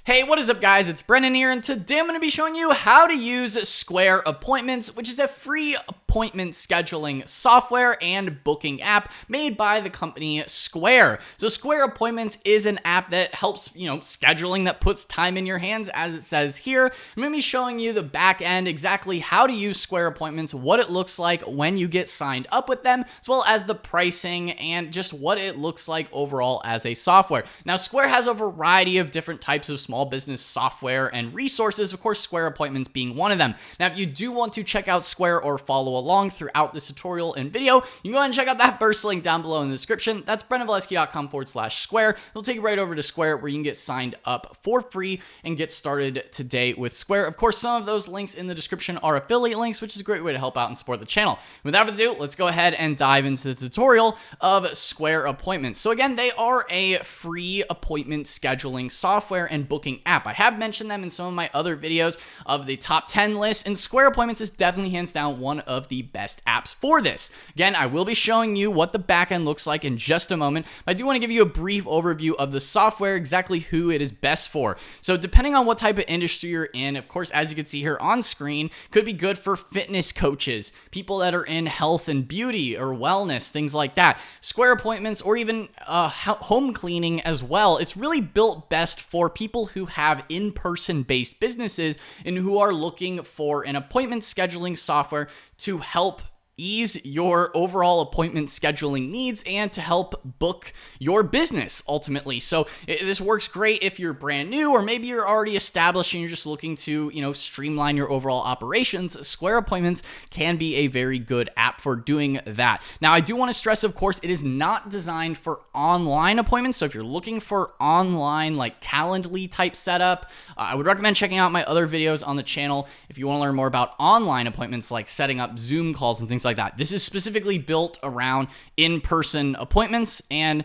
Hey, what is up guys? It's Brennan here, and today I'm going to be showing you how to use Square Appointments, which is a free appointment scheduling software and booking app made by the company Square. So Square Appointments is an app that helps, scheduling, that puts time in your hands, as it says here. I'm going to be showing you the back end, exactly how to use Square Appointments, what it looks like when you get signed up with them, as well as the pricing and just what it looks like overall as a software. Now, Square has a variety of different types of small business software and resources, of course, Square Appointments being one of them. Now, if you do want to check out Square or follow along throughout this tutorial and video, you can go ahead and check out that first link down below in the description. That's brennanvalesky.com/Square. It'll take you right over to Square where you can get signed up for free and get started today with Square. Of course, some of those links in the description are affiliate links, which is a great way to help out and support the channel. Without further ado, let's go ahead and dive into the tutorial of Square Appointments. So again, they are a free appointment scheduling software and booking app. I have mentioned them in some of my other videos of the top 10 list, and Square Appointments is definitely hands down one of the best apps for this. Again, I will be showing you what the backend looks like in just a moment, but I do want to give you a brief overview of the software, exactly who it is best for. So depending on what type of industry you're in, of course, as you can see here on screen, could be good for fitness coaches, people that are in health and beauty or wellness, things like that. Square Appointments, or even home cleaning as well. It's really built best for people who have in-person based businesses and who are looking for an appointment scheduling software to help ease your overall appointment scheduling needs and to help book your business ultimately. So this works great if you're brand new, or maybe you're already established and you're just looking to, streamline your overall operations. Square Appointments can be a very good app for doing that. Now, I do want to stress, of course, it is not designed for online appointments. So if you're looking for online, like Calendly type setup, I would recommend checking out my other videos on the channel if you want to learn more about online appointments, like setting up Zoom calls and things like that. This is specifically built around in-person appointments and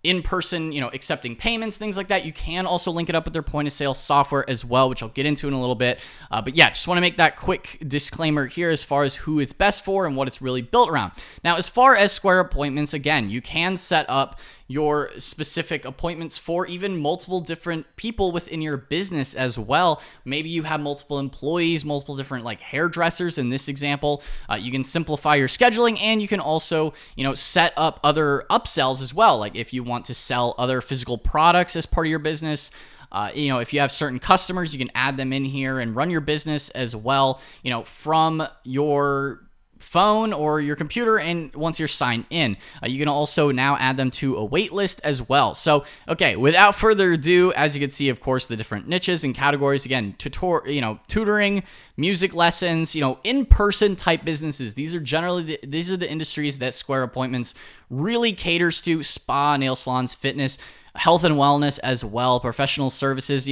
in-person, accepting payments, things like that. You can also link it up with their point of sale software as well, which I'll get into in a little bit. But yeah, just want to make that quick disclaimer here as far as who it's best for and what it's really built around. Now, as far as Square Appointments, again, you can set up your specific appointments for even multiple different people within your business as well. Maybe you have multiple employees, multiple different hairdressers in this example. You can simplify your scheduling, and you can also, set up other upsells as well. Like if you want to sell other physical products as part of your business, if you have certain customers, you can add them in here and run your business as well, from your phone or your computer, and once you're signed in, you can also now add them to a wait list as well. So, okay, without further ado, as you can see, of course, the different niches and categories, again, tutoring, music lessons, in-person type businesses. These are the industries that Square Appointments really caters to: spa, nail salons, fitness, health and wellness as well, professional services,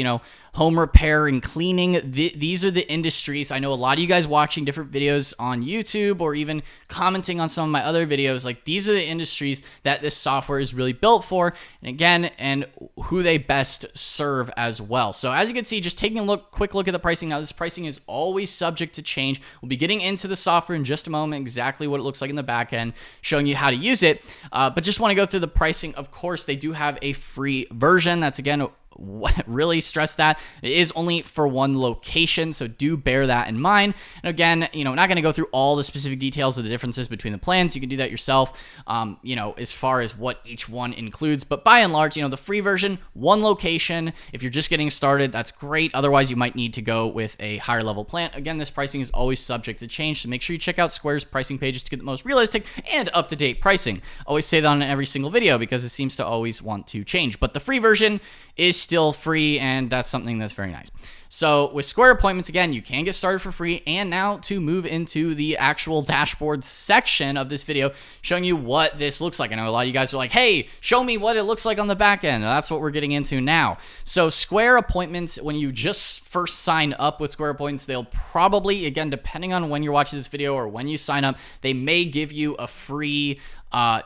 home repair and cleaning. These are the industries. I know a lot of you guys watching different videos on YouTube or even commenting on some of my other videos. These are the industries that this software is really built for, and who they best serve as well. So as you can see, just taking a quick look at the pricing. Now, this pricing is always subject to change. We'll be getting into the software in just a moment, exactly what it looks like in the back end, showing you how to use it. But just want to go through the pricing. Of course, they do have a free version. That's, again, really stress that it is only for one location, so do bear that in mind. And again, not going to go through all the specific details of the differences between the plans. You can do that yourself, as far as what each one includes. But by and large, the free version, one location. If you're just getting started, that's great. Otherwise, you might need to go with a higher level plan. Again, this pricing is always subject to change, so make sure you check out Square's pricing pages to get the most realistic and up-to-date pricing. Always say that on every single video because it seems to always want to change. But the free version is still free, and that's something that's very nice. So with Square Appointments, again, you can get started for free. And now to move into the actual dashboard section of this video, showing you what this looks like. I know a lot of you guys are like, hey, show me what it looks like on the back end. That's what we're getting into now. So Square Appointments, when you just first sign up with Square Appointments, they'll probably, again, depending on when you're watching this video or when you sign up, they may give you a free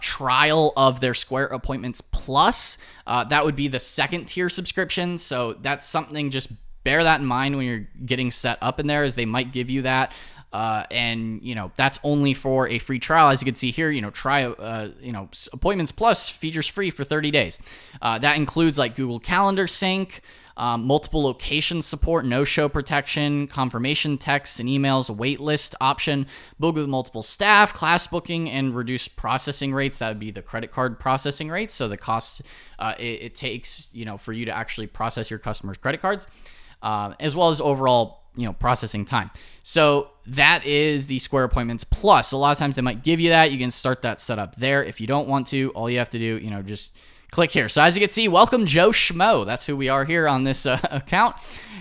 trial of their Square Appointments Plus. That would be the second tier subscription. So that's something, just bear that in mind when you're getting set up in there, as they might give you that And that's only for a free trial. As you can see here, try Appointments Plus features free for 30 days. That includes like Google Calendar sync, multiple location support, no-show protection, confirmation texts and emails, a wait list option, book with multiple staff, class booking, and reduced processing rates. That would be the credit card processing rates. So the cost it takes for you to actually process your customers' credit cards, as well as overall processing time. So that is the Square Appointments Plus. A lot of times they might give you that. You can start that setup there. If you don't want to, all you have to do, just click here. So as you can see, welcome Joe Schmo. That's who we are here on this account.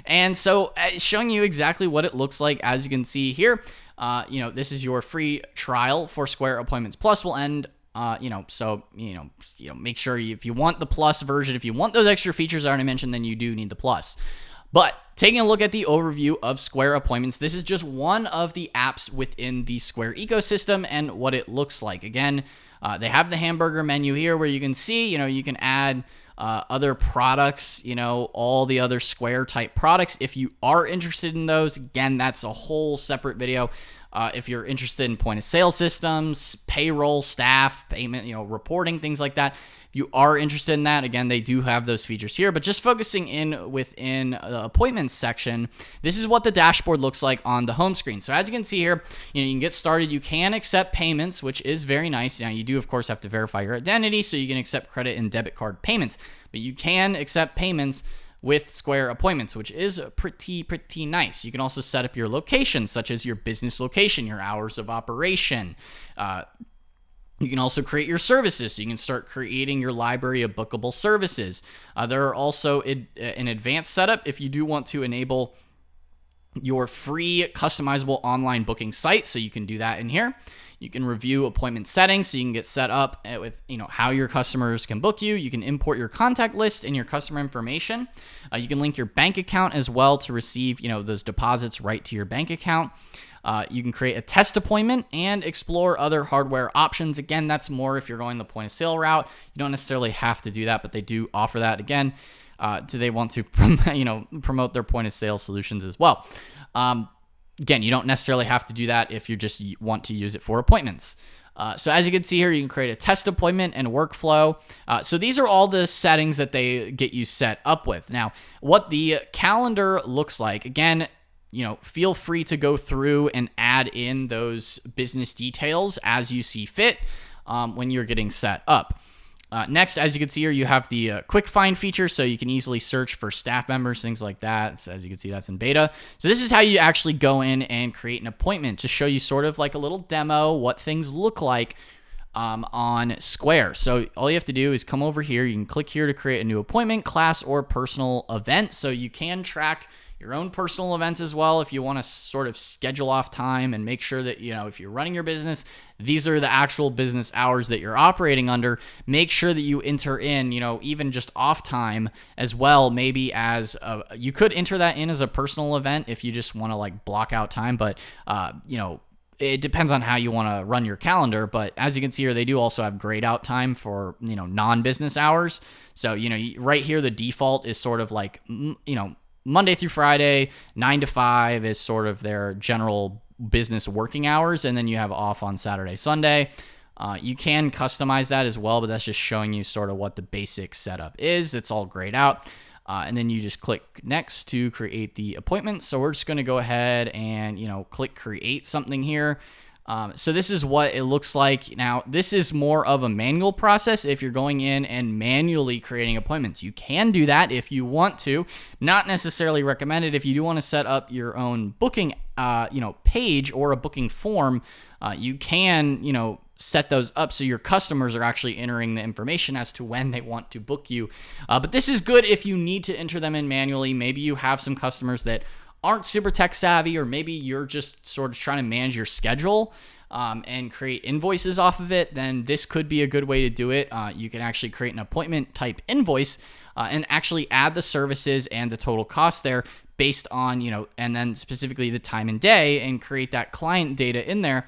And so showing you exactly what it looks like. As you can see here, this is your free trial for Square Appointments Plus. Will end make sure if you want the Plus version, if you want those extra features I already mentioned, then you do need the Plus. But taking a look at the overview of Square Appointments, this is just one of the apps within the Square ecosystem and what it looks like. Again, they have the hamburger menu here where you can see, you can add other products, all the other Square type products. If you are interested in those, again, that's a whole separate video. If you're interested in point of sale systems, payroll, staff, payment, reporting, things like that. If you are interested in that, again, they do have those features here, but just focusing in within the appointments section, this is what the dashboard looks like on the home screen. So as you can see here, you can get started. You can accept payments, which is very nice. Now you do, of course, have to verify your identity, so you can accept credit and debit card payments, but you can accept payments with Square Appointments, which is pretty nice. You can also set up your location, such as your business location, your hours of operation. You can also create your services, so you can start creating your library of bookable services. There are also an advanced setup if you do want to enable your free customizable online booking site, so you can do that in here. You can review appointment settings, so you can get set up with how your customers can book you. You can import your contact list and your customer information. You can link your bank account as well to receive those deposits right to your bank account. You can create a test appointment and explore other hardware options. Again, that's more if you're going the point of sale route. You don't necessarily have to do that, but they do offer that. Again, do they want to promote their point of sale solutions as well? Again, you don't necessarily have to do that if you just want to use it for appointments. So as you can see here, you can create a test appointment and workflow. So these are all the settings that they get you set up with. Now, what the calendar looks like, again, feel free to go through and add in those business details as you see fit when you're getting set up. Next, as you can see here, you have the quick find feature, so you can easily search for staff members, things like that. So as you can see, that's in beta. So this is how you actually go in and create an appointment, to show you sort of like a little demo, what things look like on Square. So all you have to do is come over here. You can click here to create a new appointment, class, or personal event. So you can track your own personal events as well if you want to sort of schedule off time and make sure that, if you're running your business, these are the actual business hours that you're operating under. Make sure that you enter in, even just off time as well. Maybe as you could enter that in as a personal event if you just want to like block out time, but it depends on how you want to run your calendar. But as you can see here, they do also have grayed out time for, non-business hours. So, right here, the default is sort of like, Monday through Friday, 9 to 5 is sort of their general business working hours. And then you have off on Saturday, Sunday. You can customize that as well, but that's just showing you sort of what the basic setup is. It's all grayed out. And then you just click next to create the appointment. So we're just going to go ahead and, click create something here. So this is what it looks like. Now, this is more of a manual process. If you're going in and manually creating appointments, you can do that if you want to. Not necessarily recommended. If you do want to set up your own booking, page or a booking form, you can, set those up so your customers are actually entering the information as to when they want to book you. But this is good if you need to enter them in manually. Maybe you have some customers that aren't super tech savvy, or maybe you're just sort of trying to manage your schedule and create invoices off of it, then this could be a good way to do it. You can actually create an appointment type invoice and actually add the services and the total cost there based on, and then specifically the time and day, and create that client data in there.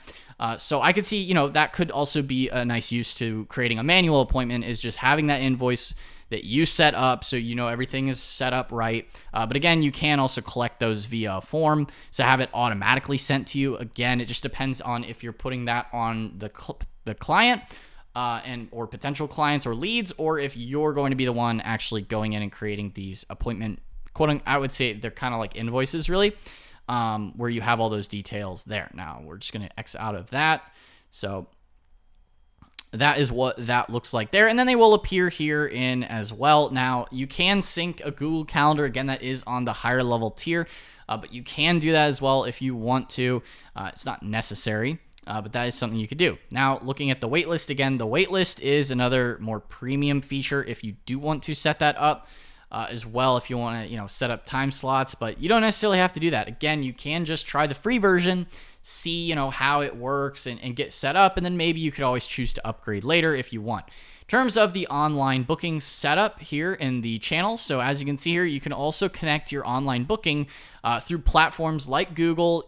So I could see, that could also be a nice use to creating a manual appointment, is just having that invoice that you set up, so you know everything is set up right. But again, you can also collect those via a form, so have it automatically sent to you. Again, it just depends on if you're putting that on the client or potential clients or leads, or if you're going to be the one actually going in and creating these appointment I would say they're kind of like invoices, really, where you have all those details there. Now we're just going to X out of that. So that is what that looks like there. And then they will appear here in as well. Now you can sync a Google Calendar. Again, that is on the higher level tier, but you can do that as well if you want to. It's not necessary. But that is something you could do. Now, looking at the waitlist again, the waitlist is another more premium feature if you do want to set that up. As well, if you want to, set up time slots, but you don't necessarily have to do that. Again, you can just try the free version, see, how it works and get set up, and then maybe you could always choose to upgrade later if you want. In terms of the online booking setup here in the channel, so as you can see here, you can also connect your online booking through platforms like Google,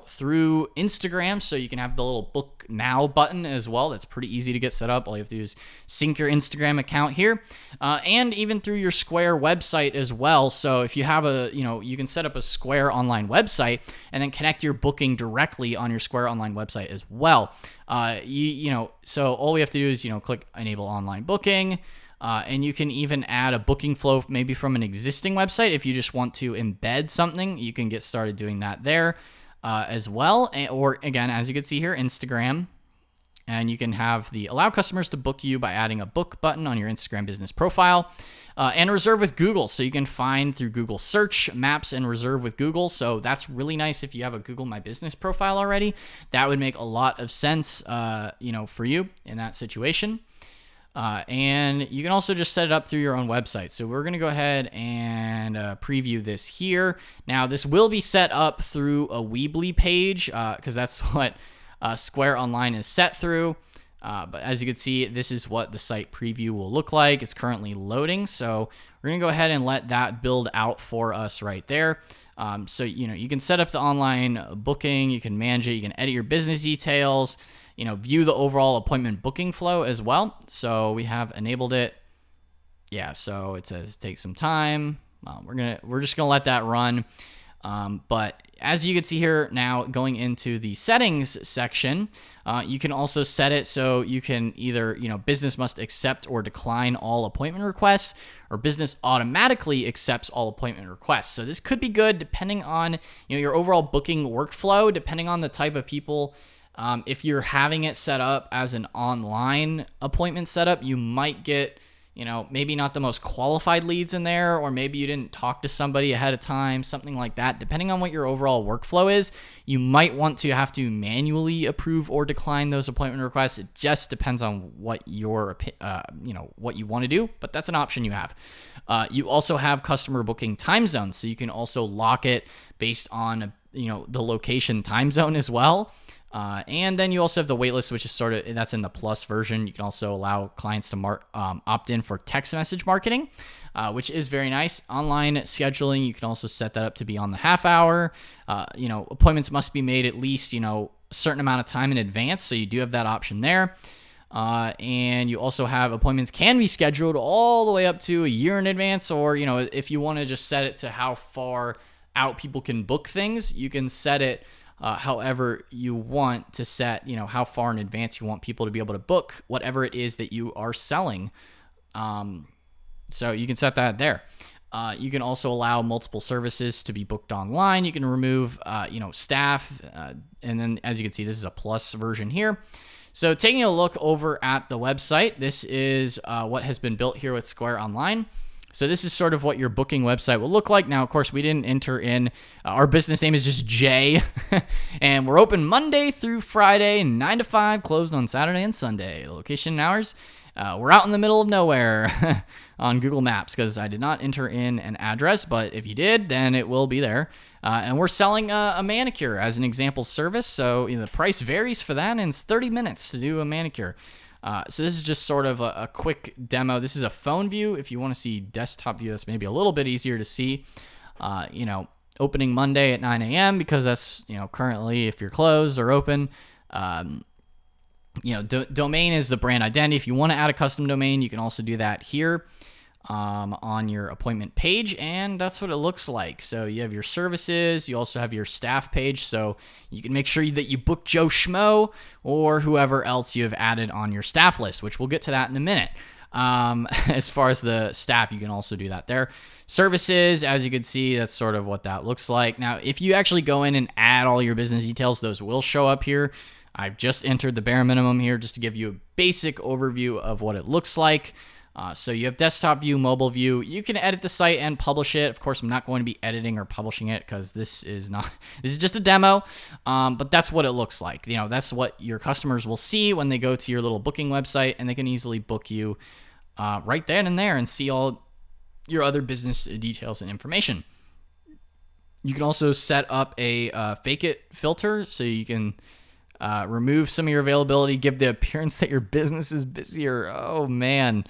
through Instagram, so you can have the little book now button as well. That's pretty easy to get set up. All you have to do is sync your Instagram account here, and even through your Square website as well. So if you have you can set up a Square online website and then connect your booking directly on your Square online website as well. So all we have to do is, click enable online booking. And you can even add a booking flow maybe from an existing website. If you just want to embed something, you can get started doing that there as well. Or again, as you can see here, Instagram. And you can have the allow customers to book you by adding a book button on your Instagram business profile, and reserve with Google. So you can find through Google search, maps, and reserve with Google. So that's really nice if you have a Google My Business profile already. That would make a lot of sense, for you in that situation. And you can also just set it up through your own website. So we're going to go ahead and preview this here. Now, this will be set up through a Weebly page because that's what Square Online is set through. But as you can see, this is what the site preview will look like. It's currently loading. So we're going to go ahead and let that build out for us right there. So, you can set up the online booking. You can manage it. You can edit your business details. View the overall appointment booking flow as well. So we have enabled it. Yeah, so it says take some time. We're just gonna let that run. But as you can see here now, going into the settings section, you can also set it so you can either, business must accept or decline all appointment requests, or business automatically accepts all appointment requests. So this could be good depending on, your overall booking workflow, depending on the type of people. If you're having it set up as an online appointment setup, you might get, maybe not the most qualified leads in there, or maybe you didn't talk to somebody ahead of time, something like that. Depending on what your overall workflow is, you might want to have to manually approve or decline those appointment requests. It just depends on what your, what you want to do, but that's an option you have. You also have customer booking time zones, so you can also lock it based on, the location time zone as well. And then you also have the waitlist, which is that's in the plus version. You can also allow clients to opt in for text message marketing, which is very nice. Online scheduling, you can also set that up to be on the half hour. Appointments must be made at least, a certain amount of time in advance. So you do have that option there. And you also have appointments can be scheduled all the way up to a year in advance, or, if you want to just set it to how far out people can book things, you can set it however you want to set, how far in advance you want people to be able to book whatever it is that you are selling. So you can set that there. You can also allow multiple services to be booked online. You can remove, staff. And then as you can see, this is a plus version here. So taking a look over at the website, this is what has been built here with Square Online. So this is sort of what your booking website will look like. Now, of course, we didn't enter in, our business name is just Jay, and we're open Monday through Friday, 9 to 5, closed on Saturday and Sunday. Location and hours, we're out in the middle of nowhere on Google Maps because I did not enter in an address, but if you did, then it will be there. And we're selling a manicure as an example service. So the price varies for that, and it's 30 minutes to do a manicure. So this is just sort of a quick demo. This is a phone view. If you want to see desktop view, that's maybe a little bit easier to see. Opening Monday at 9 a.m. because that's, currently if you're closed or open. Domain is the brand identity. If you want to add a custom domain, you can also do that here. on your appointment page, and that's what it looks like. So you have your services, you also have your staff page, so you can make sure that you book Joe Schmo or whoever else you have added on your staff list, which we'll get to that in a minute. As far as the staff, you can also do that there. Services, as you can see, that's sort of what that looks like. Now, if you actually go in and add all your business details, those will show up here. I've just entered the bare minimum here just to give you a basic overview of what it looks like. So you have desktop view, mobile view. You can edit the site and publish it. Of course, I'm not going to be editing or publishing it because this is just a demo. But that's what it looks like. That's what your customers will see when they go to your little booking website, and they can easily book you right then and there and see all your other business details and information. You can also set up a fake it filter, so you can remove some of your availability, give the appearance that your business is busier. Oh man.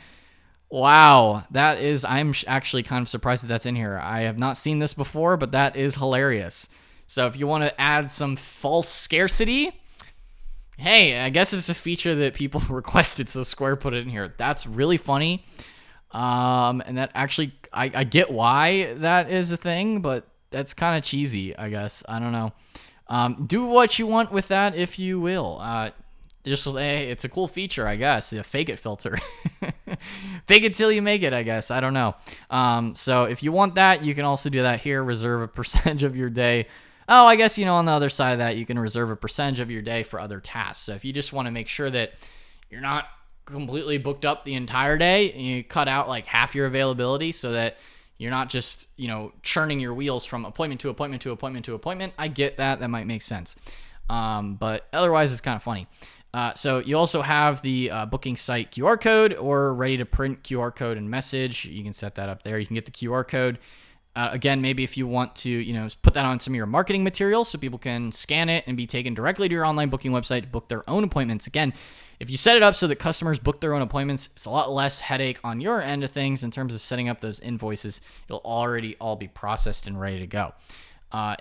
Wow, I'm actually kind of surprised that that's in here. I have not seen this before, but that is hilarious. So if you want to add some false scarcity, hey, I guess it's a feature that people requested, so Square put it in here. That's really funny. And that actually, I get why that is a thing, but that's kind of cheesy, I guess. I don't know. Do what you want with that, if you will. Just say it's a cool feature, I guess. The fake it filter. Fake it till you make it, I guess. I don't know. So if you want that, you can also do that here. Reserve a percentage of your day. Oh, I guess, on the other side of that, you can reserve a percentage of your day for other tasks. So if you just want to make sure that you're not completely booked up the entire day, and you cut out like half your availability so that you're not just, churning your wheels from appointment to appointment to appointment to appointment. I get that. That might make sense. But otherwise, it's kind of funny. So you also have the booking site QR code or ready to print QR code and message. You can set that up there. You can get the QR code. Again, maybe if you want to, put that on some of your marketing materials so people can scan it and be taken directly to your online booking website to book their own appointments. Again, if you set it up so that customers book their own appointments, it's a lot less headache on your end of things in terms of setting up those invoices. It'll already all be processed and ready to go.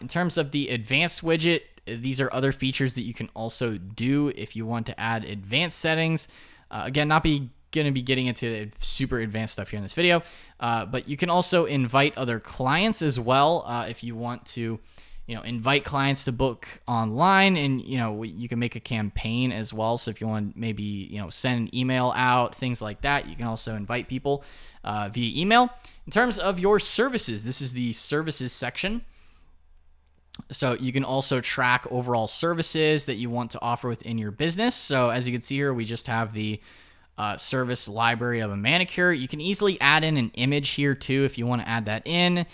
In terms of the advanced widget, these are other features that you can also do if you want to add advanced settings. Again, not going to be getting into the super advanced stuff here in this video, but you can also invite other clients as well if you want to, invite clients to book online, and you can make a campaign as well. So if you want maybe send an email out, things like that, you can also invite people via email. In terms of your services, this is the services section. So you can also track overall services that you want to offer within your business. So as you can see here, we just have the service library of a manicure. You can easily add in an image here too if you want to add that in.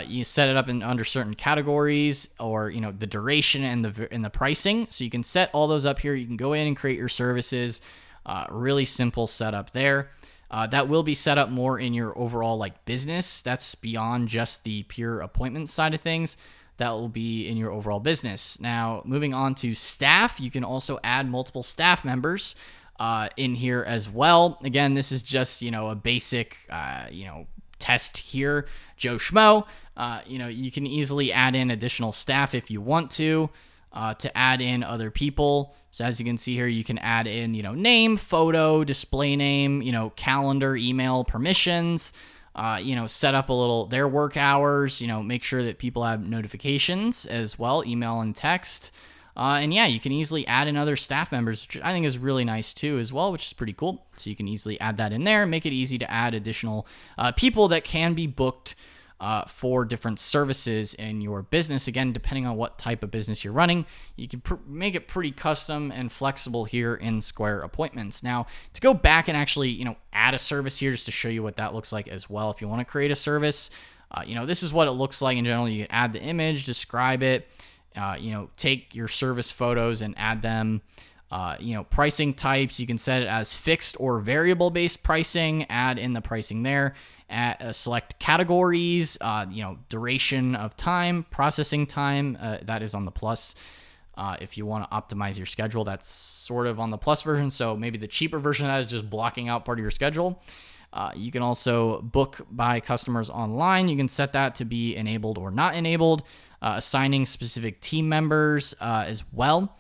You set it up under certain categories, or the duration and the pricing. So you can set all those up here. You can go in and create your services. Really simple setup there. That will be set up more in your overall business. That's beyond just the pure appointment side of things. That will be in your overall business. Now, moving on to staff, you can also add multiple staff members in here as well. Again, this is just, a basic, test here. Joe Schmo, you can easily add in additional staff if you want to add in other people. So as you can see here, you can add in, name, photo, display name, calendar, email, permissions. Set up their work hours, make sure that people have notifications as well, email and text. And yeah, you can easily add in other staff members, which I think is really nice too as well, which is pretty cool. So you can easily add that in there, make it easy to add additional people that can be booked for different services in your business. Again, depending on what type of business you're running, you can make it pretty custom and flexible here in Square Appointments. Now, to go back and actually, add a service here just to show you what that looks like as well. If you want to create a service, this is what it looks like in general. You can add the image, describe it, take your service photos and add them. Pricing types, you can set it as fixed or variable based pricing, add in the pricing there. Select categories, duration of time, processing time, that is on the plus. If you want to optimize your schedule, that's sort of on the plus version. So maybe the cheaper version of that is just blocking out part of your schedule. You can also book by customers online. You can set that to be enabled or not enabled, assigning specific team members as well.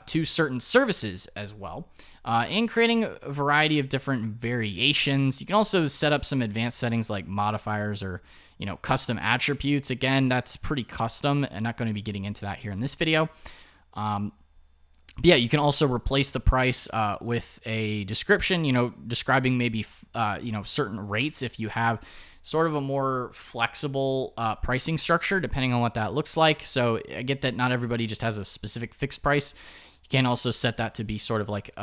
to certain services as well, and creating a variety of different variations. You can also set up some advanced settings like modifiers or custom attributes. Again, that's pretty custom. I'm not going to be getting into that here in this video. But yeah, you can also replace the price with a description, describing maybe, certain rates if you have sort of a more flexible pricing structure, depending on what that looks like. So I get that not everybody just has a specific fixed price. You can also set that to be sort of like,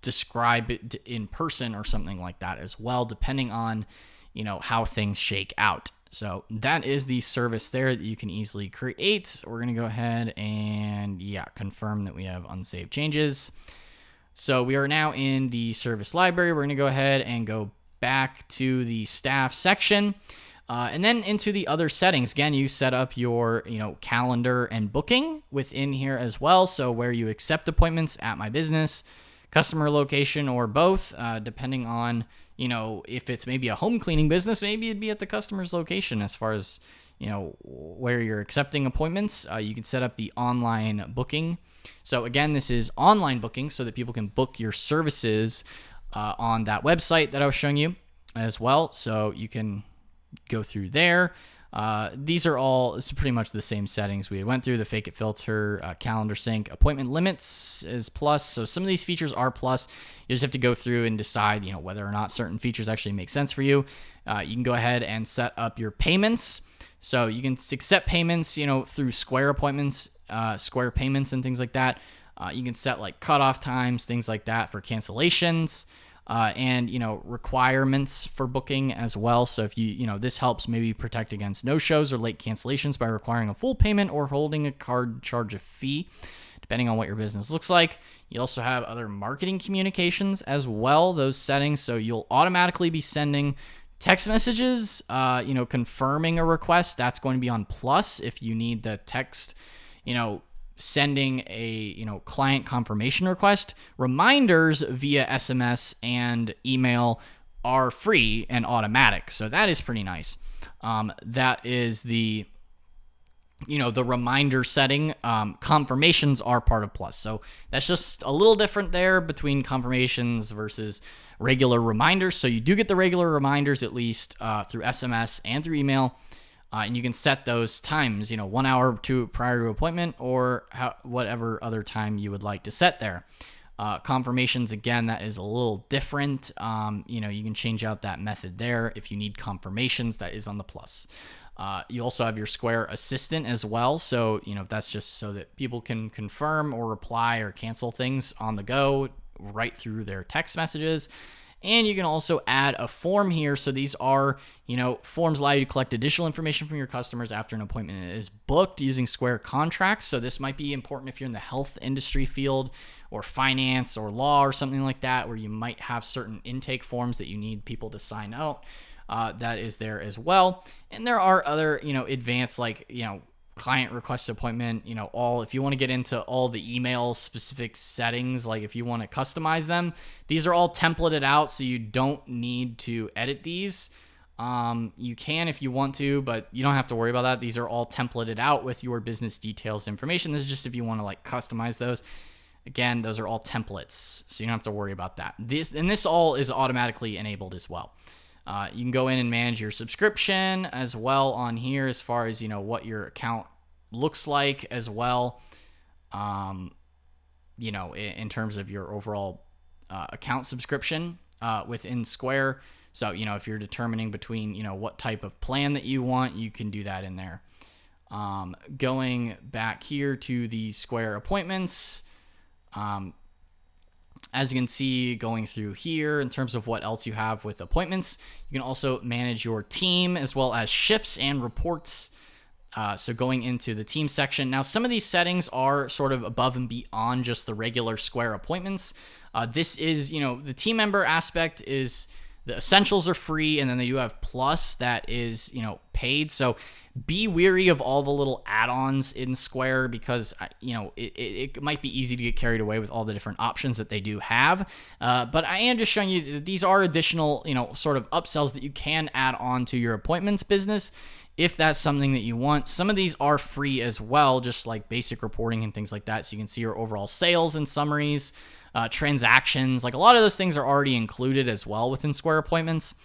describe it in person or something like that as well, depending on, how things shake out. So that is the service there that you can easily create. We're going to go ahead and confirm that we have unsaved changes. So we are now in the service library. We're going to go ahead and go back to the staff section, and then into the other settings. Again, you set up your, calendar and booking within here as well. So where you accept appointments at my business, customer location, or both, depending on, if it's maybe a home cleaning business, maybe it'd be at the customer's location as far as, where you're accepting appointments. You can set up the online booking. So again, this is online booking so that people can book your services on that website that I was showing you as well. So you can go through there. These are all, this is pretty much the same settings we went through. The fake it filter, calendar sync, appointment limits is plus. So some of these features are plus. You just have to go through and decide, whether or not certain features actually make sense for you. You can go ahead and set up your payments. So you can accept payments, through Square appointments, Square payments and things like that. You can set like cutoff times, things like that for cancellations. And, requirements for booking as well. So if this helps maybe protect against no-shows or late cancellations by requiring a full payment or holding a card charge a fee, depending on what your business looks like. You also have other marketing communications as well, those settings. So you'll automatically be sending text messages, confirming a request. That's going to be on plus if you need the text, sending a client confirmation request. Reminders via SMS and email are free and automatic, so that is pretty nice. That is the the reminder setting. Confirmations are part of plus, so that's just a little different there between confirmations versus regular reminders. So you do get the regular reminders at least through SMS and through email. And you can set those times, 1 hour prior to appointment or whatever other time you would like to set there. Confirmations, again, that is a little different. You can change out that method there. If you need confirmations, that is on the plus. You also have your Square Assistant as well. So, that's just so that people can confirm or reply or cancel things on the go right through their text messages. And you can also add a form here. So these are, forms allow you to collect additional information from your customers after an appointment is booked using Square contracts. So this might be important if you're in the health industry field or finance or law or something like that, where you might have certain intake forms that you need people to sign out. That is there as well. And there are other, advanced like, client request appointment, if you want to get into all the email specific settings, like if you want to customize them, these are all templated out, so you don't need to edit these. You can if you want to, but you don't have to worry about that. These are all templated out with your business details information. This is just if you want to like customize those. Again, those are all templates, so you don't have to worry about that. This all is automatically enabled as well. You can go in and manage your subscription as well on here as far as, what your account looks like as well, in terms of your overall account subscription within Square. So, if you're determining between, what type of plan that you want, you can do that in there. Going back here to the Square appointments, as you can see, going through here in terms of what else you have with appointments, you can also manage your team as well as shifts and reports. So going into the team section. Now, some of these settings are sort of above and beyond just the regular Square appointments. This is, the team member aspect is the essentials are free, and then you have plus that is, paid. So Be weary of all the little add-ons in Square because, you know, it might be easy to get carried away with all the different options that they do have. But I am just showing you that these are additional, you know, sort of upsells that you can add on to your appointments business if that's something that you want. Some of these are free as well, just like basic reporting and things like that. So you can see your overall sales and summaries, transactions, like a lot of those things are already included as well within Square Appointments.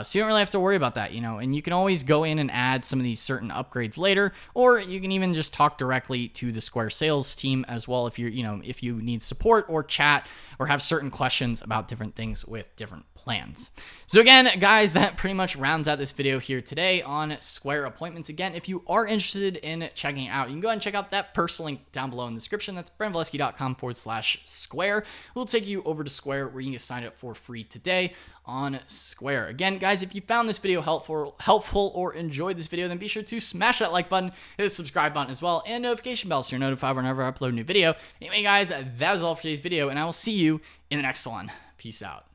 So you don't really have to worry about that, you know, and you can always go in and add some of these certain upgrades later, or you can even just talk directly to the Square sales team as well if you're, you know, if you need support or chat or have certain questions about different things with different plans. So again, guys, that pretty much rounds out this video here today on Square Appointments. Again, if you are interested in checking it out, you can go ahead and check out that first link down below in the description. That's BrandonValesky.com/Square. We'll take you over to Square where you can get signed up for free today on Square. Again, guys, if you found this video helpful or enjoyed this video, then be sure to smash that like button, hit the subscribe button as well, and notification bell so you're notified whenever I upload a new video. Anyway, guys, that was all for today's video, and I will see you in the next one. Peace out.